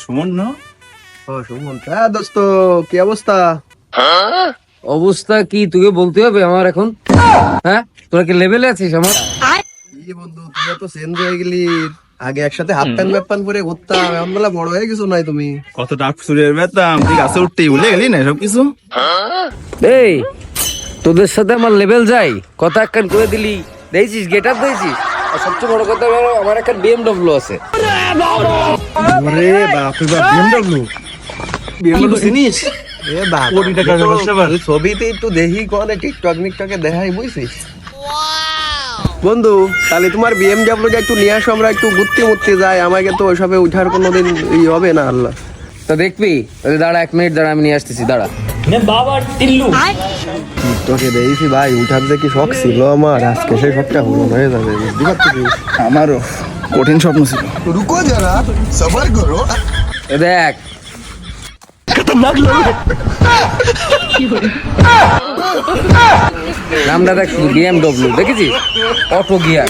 সুমন না? ও সুমন, হ্যাঁ দোস্ত, কি অবস্থা? অবস্থা কি তোকে বলতে হবে আমার এখন? হ্যাঁ, তোরা কি লেভেলে আছিস আমার? কি বন্ধু, তুই তো চেঞ্জ হয়ে গেলি। আগে একসাথে হাফ প্যান্ট ব্যাপ প্যান্ট পরে ঘুরতাম, এখন বেলা বড় হয়ে গেছো নাই তুমি? কত ডাক সুরের বেতাম, তুই গাছে উঠতেই ভুলে গেলি না সব কিছু। এই তোদের সাথে আমার লেভেল যাই, কথা একখান করে দিলি, দেখছিস গেট আপ দিয়েছিস। আর সবচেয়ে বড় কথা হলো আমার একটা BMW আছে। আরে বাপ রে বাপ, বিএমডব্লিউ চিনিস? এ বাপ, কোটি টাকার ব্যবসা বাস। তুই ছবিতে একটু দেখি কোনে টিকটক মিকটকে দেখাই, বুঝছিস? বন্ধু, তাহলে তোমার BMW একটু নিয়ে আসো, আমরা একটু ঘুরতে মুরতে যাই। আমাকে তো ওইসবে উঠার কোনোদিন হবে না আল্লাহ। তো দেখবি, দাঁড়া 1 মিনিট দাঁড়া, আমি নিয়ে আসতেছি, দাঁড়া। তোকে দেখছি ভাই, উঠার যে কি শখ ছিল আমার, আজকে সেই শখটা পূরণ হয়ে যাবে, বুঝতে পারছিস? আমারও কঠিন স্বপ্ন ছিল। रुको जरा सबर करो। এ দেখ, নামটা দেখ, BMW দেখেছিস, অটো গিয়ার।